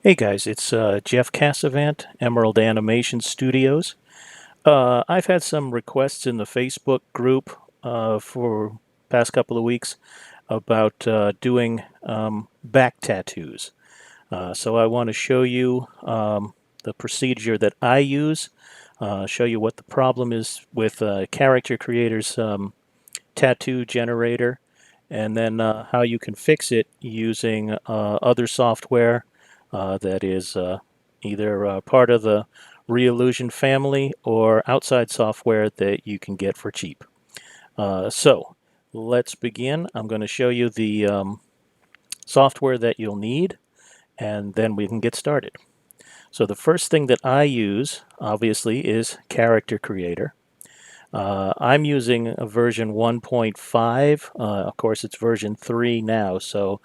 Hey guys, it's Jeff Cassavant, Emerald Animation Studios. I've had some requests in the Facebook group for past couple of weeks about doing back tattoos. So I want to show you the procedure that I use, show you what the problem is with Character Creator's tattoo generator, and then how you can fix it using other software that is either part of the Reallusion family or outside software that you can get for cheap. So let's begin. I'm going to show you the software that you'll need, and then we can get started. So the first thing that I use, obviously, is Character Creator. I'm using a version 1.5. Of course, it's version 3 now, so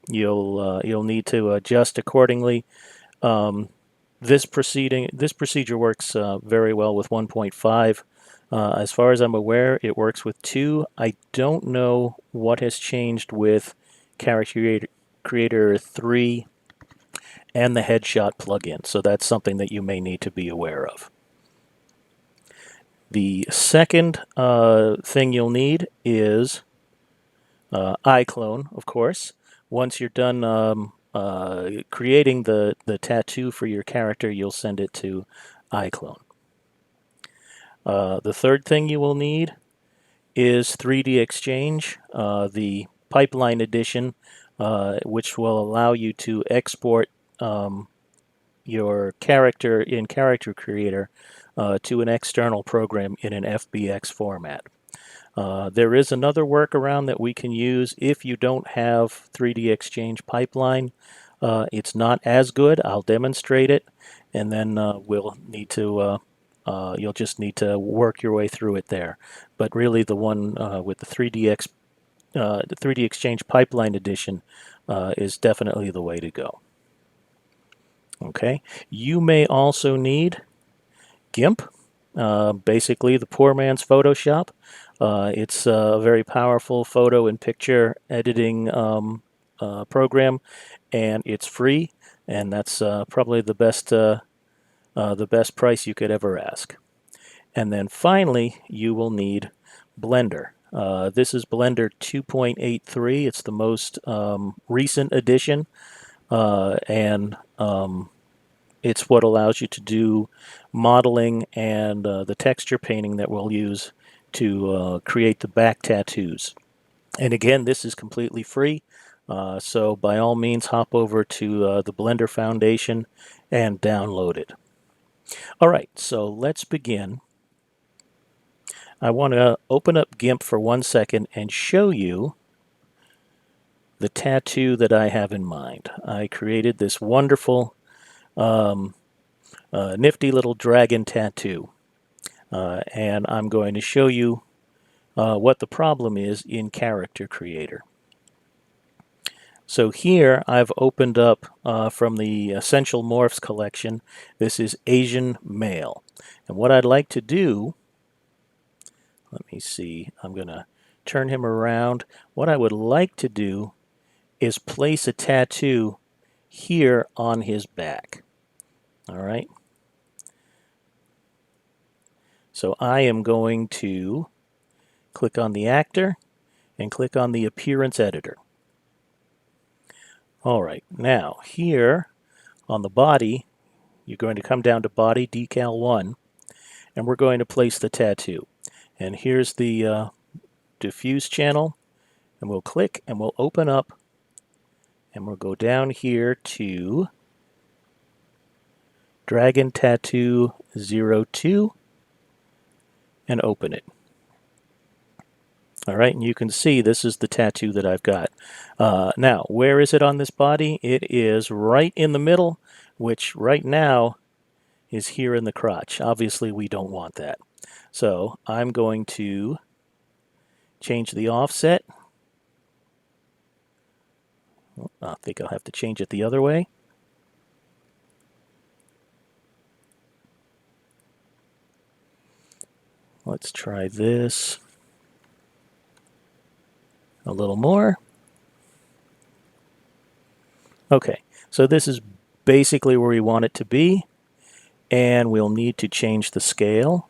you'll need to adjust accordingly. Um, this procedure works very well with 1.5. As far as I'm aware, it works with 2. I don't know what has changed with Character Creator 3 and the headshot plugin, so that's something that you may need to be aware of. The second thing you'll need is iClone, of course. Once you're done creating the tattoo for your character, you'll send it to iClone. The third thing you will need is 3D Exchange, the Pipeline Edition, which will allow you to export your character in Character Creator to an external program in an FBX format. There is another workaround that we can use if you don't have 3D Exchange Pipeline. It's not as good. I'll demonstrate it, and then you'll just need to work your way through it there. But really, the one with the 3D Exchange Pipeline Edition is definitely the way to go. Okay. You may also need GIMP, basically the poor man's Photoshop. It's a very powerful photo and picture editing program, and it's free, and that's probably the best price you could ever ask. And then finally, you will need Blender. This is Blender 2.83. It's the most recent edition, and it's what allows you to do modeling and the texture painting that we'll use to create the back tattoos. And again, this is completely free. So by all means, hop over to the Blender Foundation and download it. All right, so let's begin. I want to open up GIMP for 1 second and show you the tattoo that I have in mind. I created this wonderful nifty little dragon tattoo. And I'm going to show you what the problem is in Character Creator. So here I've opened up from the Essential Morphs collection. This is Asian Male. And what I'd like to do, let me see, I'm going to turn him around. What I would like to do is place a tattoo here on his back. All right. So I am going to click on the actor and click on the appearance editor. All right, now here on the body, you're going to come down to body decal 1, and we're going to place the tattoo. And here's the diffuse channel, and we'll click and we'll open up, and we'll go down here to Dragon Tattoo 02 and open it. All right, and you can see this is the tattoo that I've got. Now, where is it on this body? It is right in the middle, which right now is here in the crotch. Obviously, we don't want that. So I'm going to change the offset. I think I'll have to change it the other way. Let's try this a little more. Okay, so this is basically where we want it to be, and we'll need to change the scale.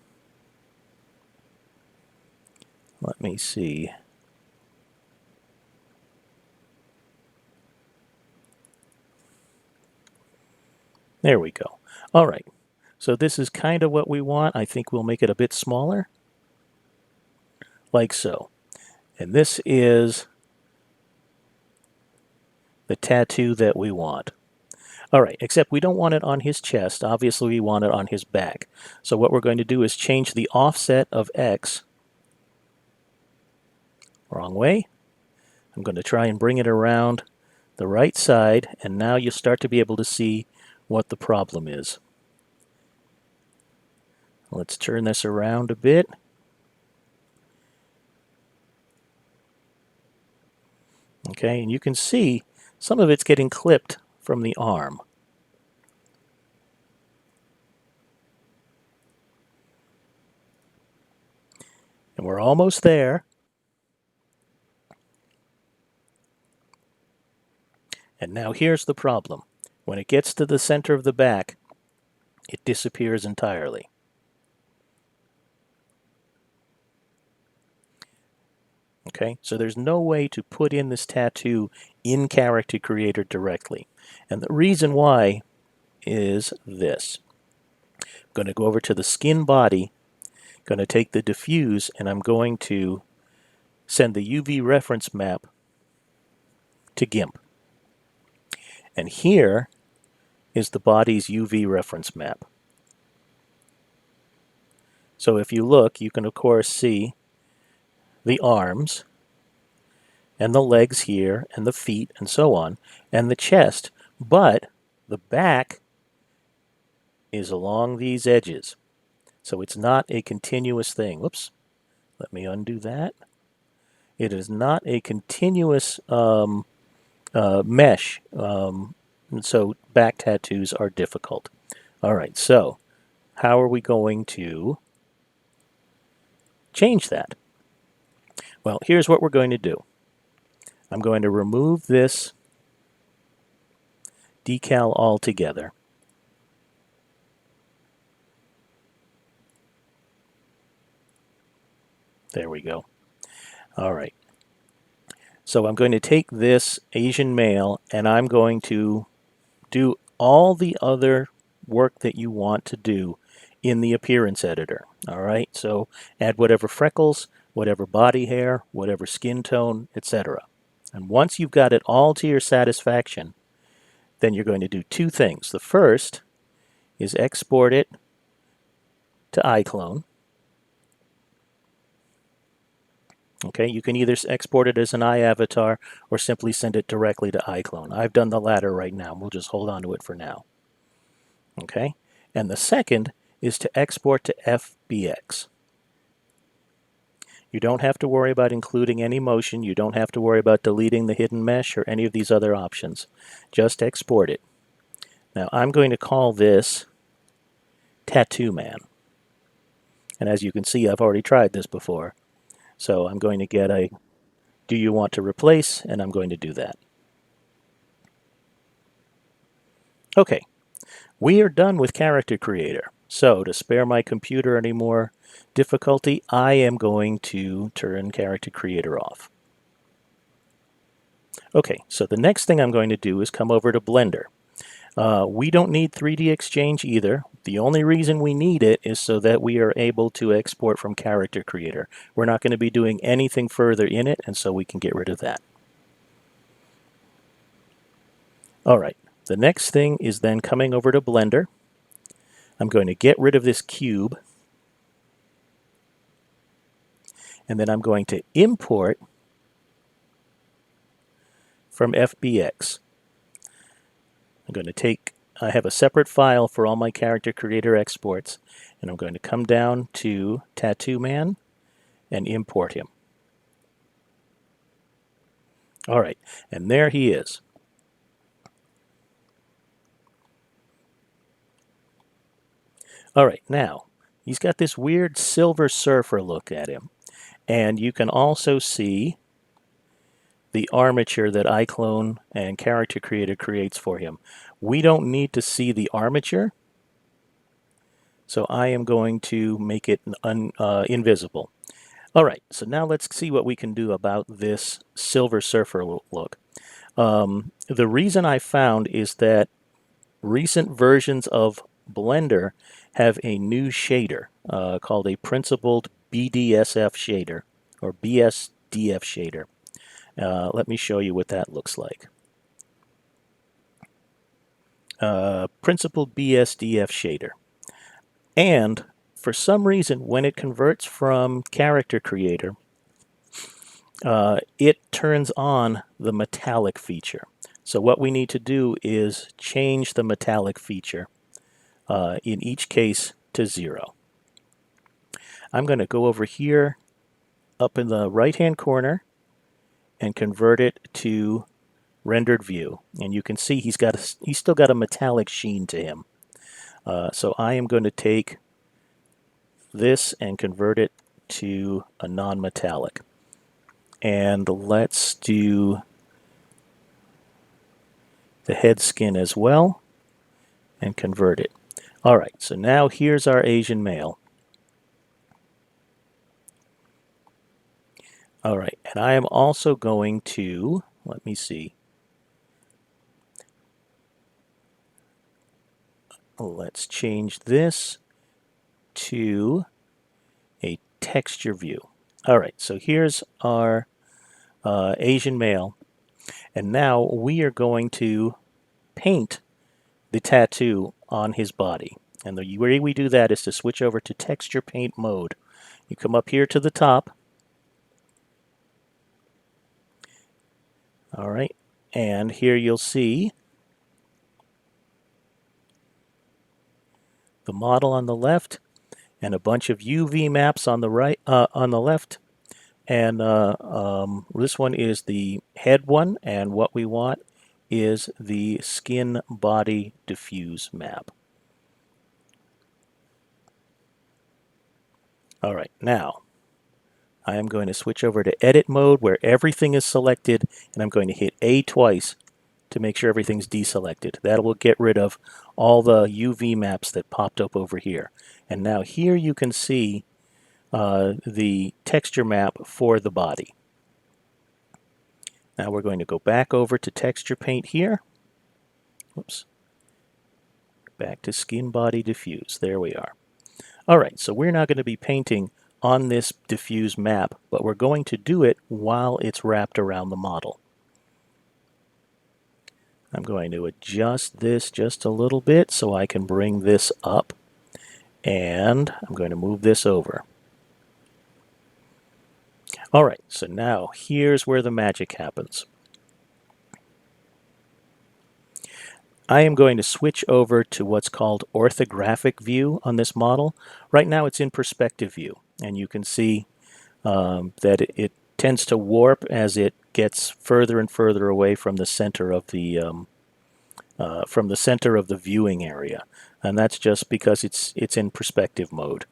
Let me see. There we go. All right, so this is kind of what we want. I think we'll make it a bit smaller, like so. And this is the tattoo that we want. All right, except we don't want it on his chest. Obviously, we want it on his back. So what we're going to do is change the offset of X. Wrong way. I'm going to try and bring it around the right side, and now you start to be able to see what the problem is. Let's turn this around a bit. Okay, and you can see some of it's getting clipped from the arm. And we're almost there. And now here's the problem. When it gets to the center of the back, it disappears entirely. Okay, so there's no way to put in this tattoo in Character Creator directly. And the reason why is this. I'm going to go over to the skin body, going to take the diffuse, and I'm going to send the UV reference map to GIMP. And here is the body's UV reference map. So if you look, you can of course see the arms and the legs here and the feet and so on and the chest, but the back is along these edges. So it's not a continuous thing. Whoops, let me undo that. It is not a continuous mesh, and so back tattoos are difficult. All right, so how are we going to change that? Well, here's what we're going to do. I'm going to remove this decal altogether. There we go. All right. So I'm going to take this Asian male and I'm going to do all the other work that you want to do in the appearance editor. All right. So add whatever freckles, whatever body hair, whatever skin tone, etc. And once you've got it all to your satisfaction, then you're going to do two things. The first is export it to iClone. Okay, you can either export it as an iAvatar or simply send it directly to iClone. I've done the latter right now. We'll just hold on to it for now. Okay, and the second is to export to FBX. You don't have to worry about including any motion. You don't have to worry about deleting the hidden mesh or any of these other options. Just export it. Now I'm going to call this Tattoo Man. And as you can see, I've already tried this before. So I'm going to get a do you want to replace, and I'm going to do that. Okay, we are done with Character Creator. So to spare my computer any more difficulty, I am going to turn Character Creator off. Okay, so the next thing I'm going to do is come over to Blender. We don't need 3D Exchange either. The only reason we need it is so that we are able to export from Character Creator. We're not going to be doing anything further in it, and so we can get rid of that. All right, the next thing is then coming over to Blender. I'm going to get rid of this cube, and then I'm going to import from FBX. I'm going to take, I have a separate file for all my Character Creator exports, and I'm going to come down to Tattoo Man and import him. All right, and there he is. All right, now, he's got this weird Silver Surfer look at him, and you can also see the armature that iClone and Character Creator creates for him. We don't need to see the armature, so I am going to make it invisible. All right, so now let's see what we can do about this Silver Surfer look. The reason I found is that recent versions of Blender have a new shader called a principled BDSF shader or BSDF shader. Let me show you what that looks like. Principled BSDF shader. And for some reason, when it converts from Character Creator, it turns on the metallic feature. So what we need to do is change the metallic feature in each case to 0. I'm going to go over here up in the right-hand corner and convert it to rendered view. And you can see he's still got a metallic sheen to him. So I am going to take this and convert it to a non-metallic. And let's do the head skin as well and convert it. All right, so now here's our Asian male. All right, and I am also going to, let me see. Let's change this to a texture view. All right, so here's our Asian male. And now we are going to paint the tattoo on his body. And the way we do that is to switch over to texture paint mode. You come up here to the top. All right, and here you'll see the model on the left and a bunch of UV maps on the right, on the left. And this one is the head one, and what we want is the skin body diffuse map. All right, now I am going to switch over to edit mode where everything is selected, and I'm going to hit A twice to make sure everything's deselected. That will get rid of all the UV maps that popped up over here. And now here you can see the texture map for the body. Now we're going to go back over to texture paint here. Whoops. Back to skin body diffuse. There we are. All right, so we're not going to be painting on this diffuse map, but we're going to do it while it's wrapped around the model. I'm going to adjust this just a little bit so I can bring this up, and I'm going to move this over. All right, so now here's where the magic happens. I am going to switch over to what's called orthographic view on this model. Right now it's in perspective view, and you can see that it tends to warp as it gets further and further away from the center of the viewing area, and that's just because it's in perspective mode.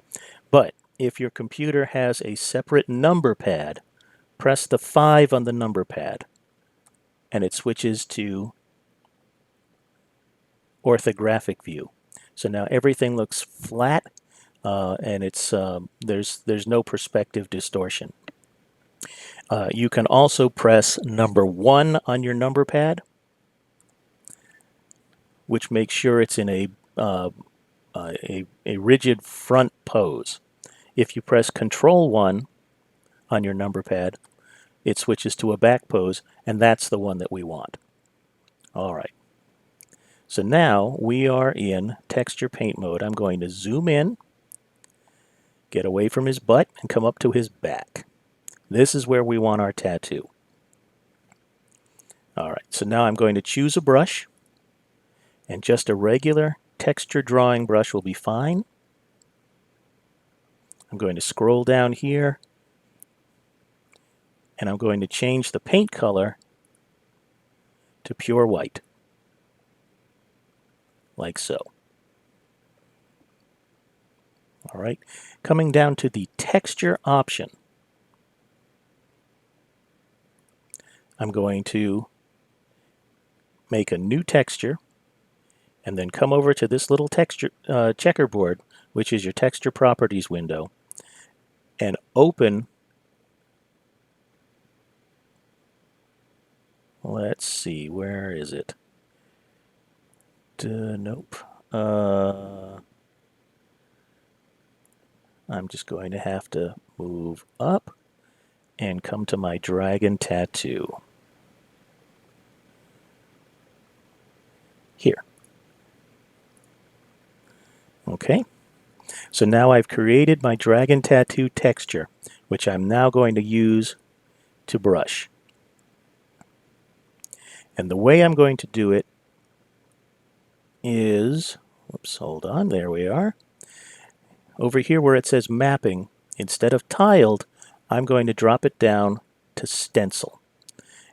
But if your computer has a separate number pad, press the 5 on the number pad, and it switches to orthographic view. So now everything looks flat, and it's there's no perspective distortion. You can also press number 1 on your number pad, which makes sure it's in a rigid front pose. If you press Control 1 on your number pad, it switches to a back pose, and that's the one that we want. All right. So now we are in texture paint mode. I'm going to zoom in, get away from his butt, and come up to his back. This is where we want our tattoo. All right, so now I'm going to choose a brush, and just a regular texture drawing brush will be fine. I'm going to scroll down here, and I'm going to change the paint color to pure white, like so. All right, coming down to the texture option, I'm going to make a new texture and then come over to this little texture checkerboard, which is your texture properties window, and open, let's see, where is it? Nope. I'm just going to have to move up and come to my dragon tattoo. Here. Okay. So now I've created my dragon tattoo texture, which I'm now going to use to brush. And the way I'm going to do it is, whoops, hold on, there we are. Over here where it says mapping, instead of tiled, I'm going to drop it down to stencil.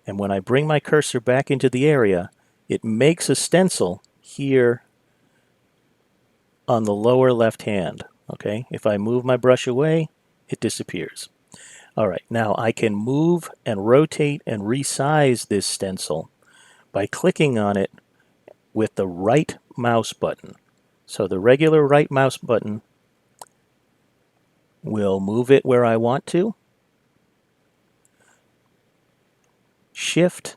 And when I bring my cursor back into the area, it makes a stencil here on the lower left hand. Okay, if I move my brush away, it disappears. All right, now I can move and rotate and resize this stencil by clicking on it with the right mouse button. So the regular right mouse button will move it where I want to. Shift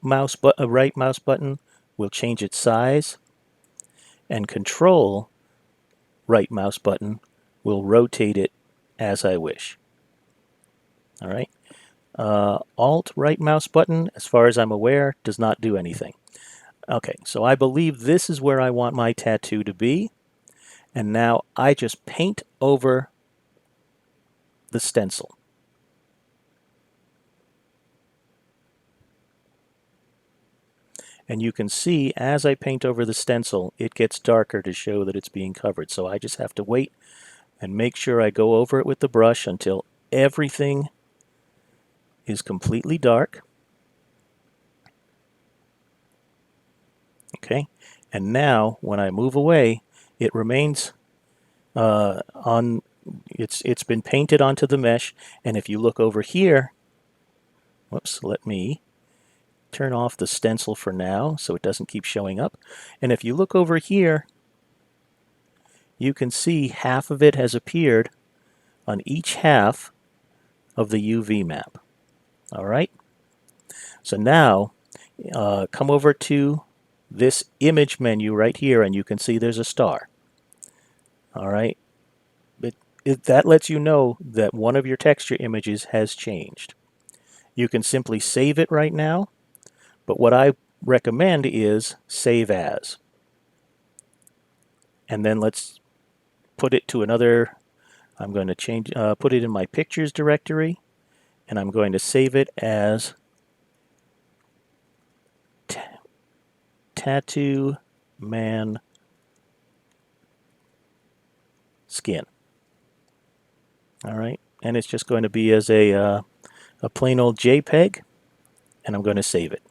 right mouse button will change its size, and Control right mouse button will rotate it as I wish. All right. Alt right mouse button, as far as I'm aware, does not do anything. Okay, so I believe this is where I want my tattoo to be. And now I just paint over the stencil. And you can see as I paint over the stencil, it gets darker to show that it's being covered. So I just have to wait and make sure I go over it with the brush until everything is completely dark. Okay, and now when I move away, it remains it's been painted onto the mesh. And if you look over here, whoops, let me turn off the stencil for now so it doesn't keep showing up. And if you look over here, you can see half of it has appeared on each half of the UV map. All right. So now come over to this image menu right here, and you can see there's a star. All right. That lets you know that one of your texture images has changed. You can simply save it right now, but what I recommend is save as. And then let's put it to another. I'm going to put it in my pictures directory, and I'm going to save it as Tattoo Man Skin. All right, and it's just going to be as a plain old JPEG, and I'm going to save it.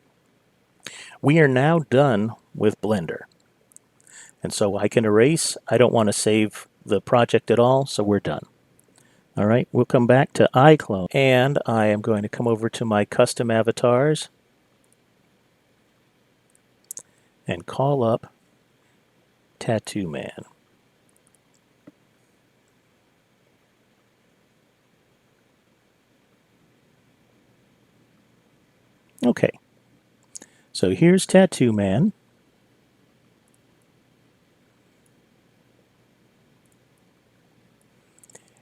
We are now done with Blender. And so I can erase. I don't want to save the project at all, so we're done. All right, we'll come back to iClone, and I am going to come over to my custom avatars and call up Tattoo Man. Okay, so here's Tattoo Man.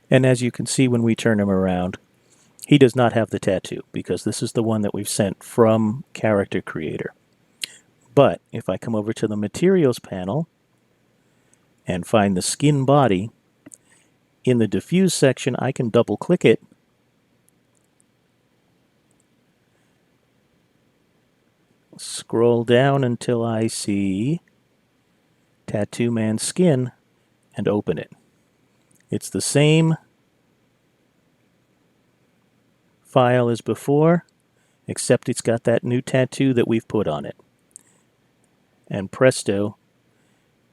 And as you can see when we turn him around, he does not have the tattoo because this is the one that we've sent from Character Creator. But if I come over to the Materials panel and find the skin body, in the diffuse section I can double click it scroll down until I see Tattoo Man Skin and open it. It's the same file as before, except it's got that new tattoo that we've put on it. And presto,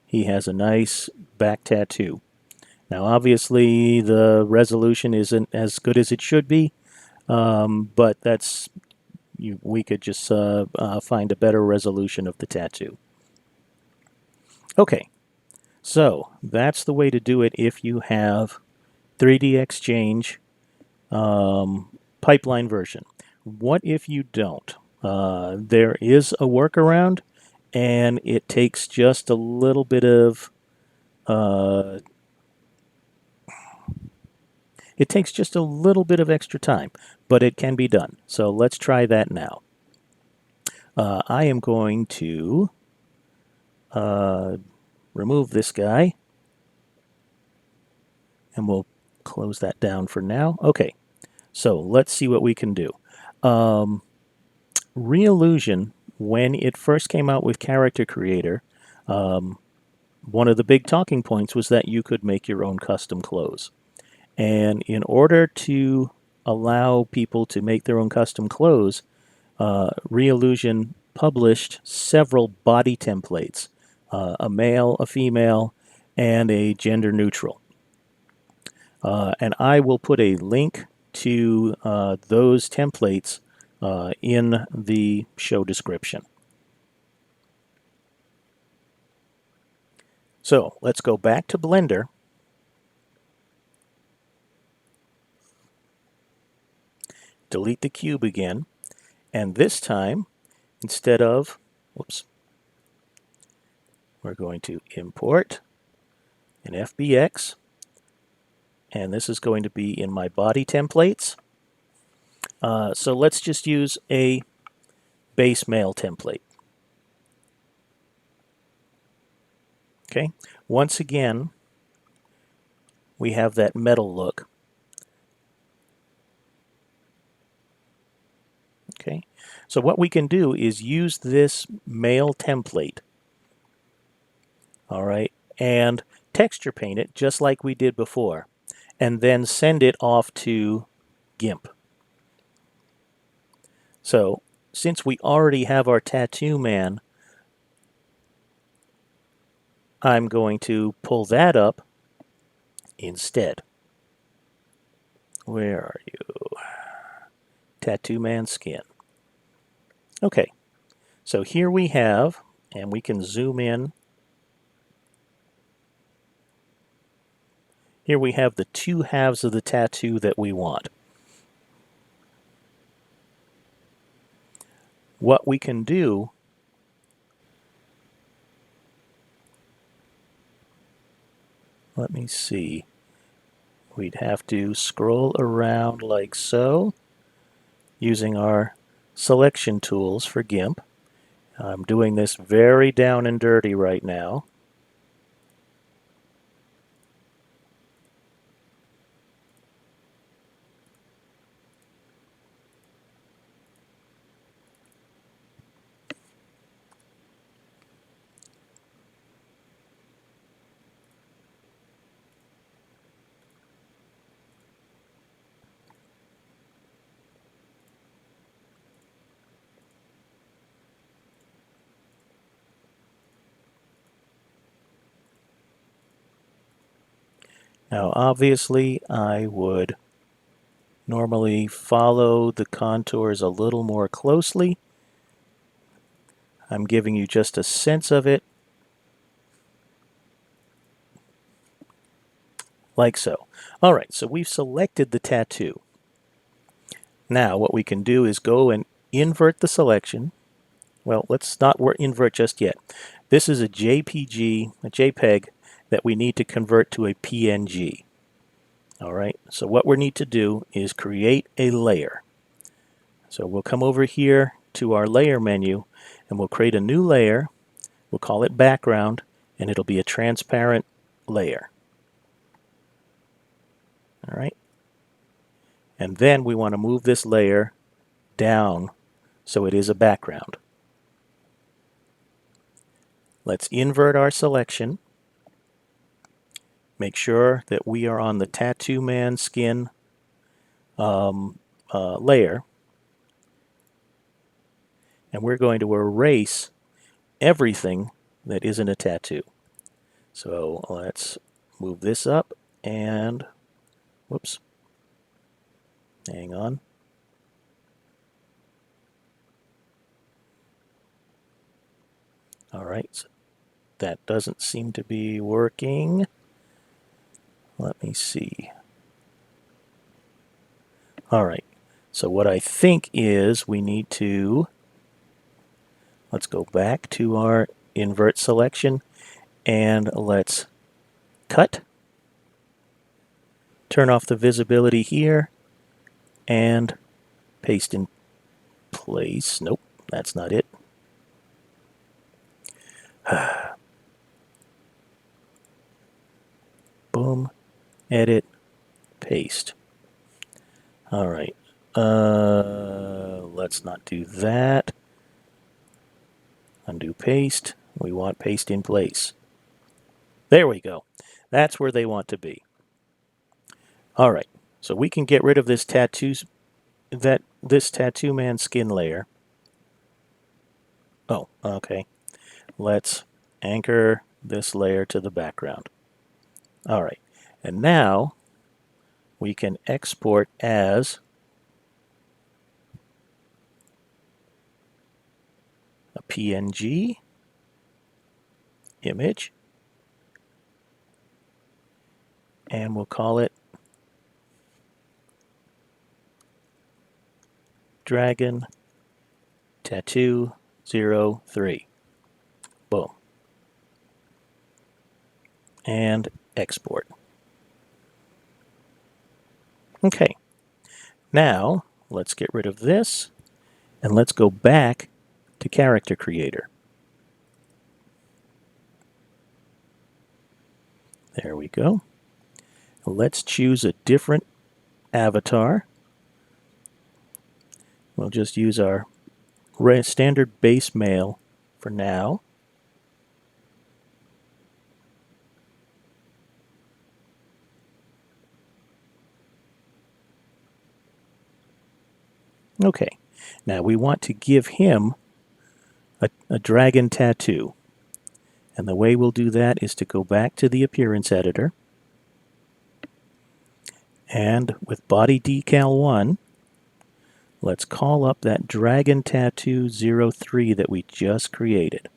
he has a nice back tattoo. Now obviously the resolution isn't as good as it should be, but that's we could just find a better resolution of the tattoo. Okay, so that's the way to do it if you have 3D Exchange pipeline version. What if you don't? There is a workaround, and it takes just a little bit of extra time, but it can be done. So let's try that now. I am going to remove this guy, and we'll close that down for now. Okay, so let's see what we can do. Reallusion, when it first came out with Character Creator, one of the big talking points was that you could make your own custom clothes. And in order to allow people to make their own custom clothes, Reallusion published several body templates, a male, a female, and a gender neutral. And I will put a link to those templates in the show description. So let's go back to Blender. Delete the cube again. And this time, instead of, whoops, we're going to import an FBX. And this is going to be in my body templates. So let's just use a base male template. Okay. Once again, we have that metal look. Okay. So what we can do is use this male template. All right. And texture paint it just like we did before. And then send it off to GIMP. So since we already have our tattoo man, I'm going to pull that up instead. Where are you? Tattoo man skin. Okay, so here we have, and we can zoom in. Here we have the two halves of the tattoo that we want. What we can do, let me see. We'd have to scroll around like so, using our selection tools for GIMP. I'm doing this very down and dirty right now. Now, obviously, I would normally follow the contours a little more closely. I'm giving you just a sense of it, like so. All right, so we've selected the tattoo. Now, what we can do is go and invert the selection. Well, let's not invert just yet. This is a JPEG that we need to convert to a PNG. All right, so what we need to do is create a layer. So we'll come over here to our layer menu, and we'll create a new layer. We'll call it background, and it'll be a transparent layer. All right, and then we want to move this layer down so it is a background. Let's invert our selection. Make sure that we are on the Tattoo Man skin layer. And we're going to erase everything that isn't a tattoo. So let's move this up and, whoops, hang on. All right, so that doesn't seem to be working. Let me see. All right, so what I think is we need to, let's go back to our invert selection and let's cut, turn off the visibility here, and paste in place. Nope, that's not it. Boom, edit, paste. All right, let's not do that. Undo paste. We want paste in place. There we go. That's where they want to be. All right, so we can get rid of this tattoo man skin layer. Oh, okay. Let's anchor this layer to the background. All right, and now we can export as a PNG image, and we'll call it Dragon Tattoo 03. Boom. And export. Okay. Now, let's get rid of this, and let's go back to Character Creator. There we go. Let's choose a different avatar. We'll just use our standard base male for now. Okay, now we want to give him a dragon tattoo. And the way we'll do that is to go back to the appearance editor. And with body decal 1, let's call up that Dragon Tattoo 03 that we just created.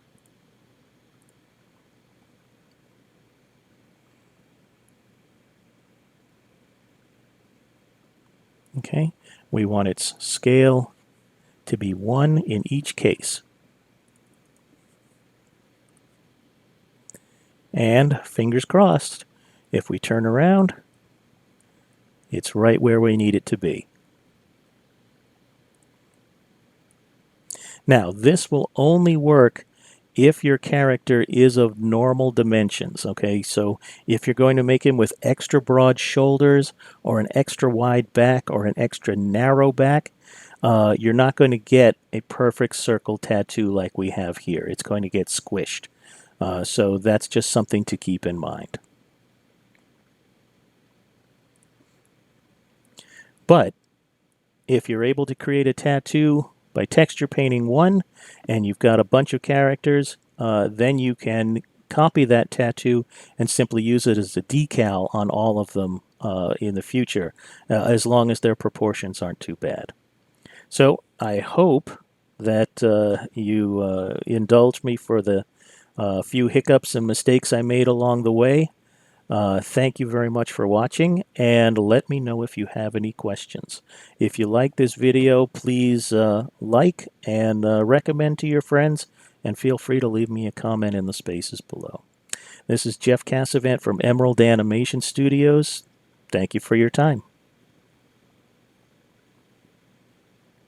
Okay, we want its scale to be 1 in each case. And fingers crossed, if we turn around, it's right where we need it to be. Now, this will only work if your character is of normal dimensions, okay? So if you're going to make him with extra broad shoulders or an extra wide back or an extra narrow back, you're not going to get a perfect circle tattoo like we have here. It's going to get squished. So that's just something to keep in mind. But if you're able to create a tattoo by texture painting 1 and you've got a bunch of characters, then you can copy that tattoo and simply use it as a decal on all of them in the future, as long as their proportions aren't too bad. So I hope that you indulge me for the few hiccups and mistakes I made along the way. Thank you very much for watching, and let me know if you have any questions. If you like this video, please like and recommend to your friends, and feel free to leave me a comment in the spaces below. This is Jeff Cassavant from Emerald Animation Studios. Thank you for your time.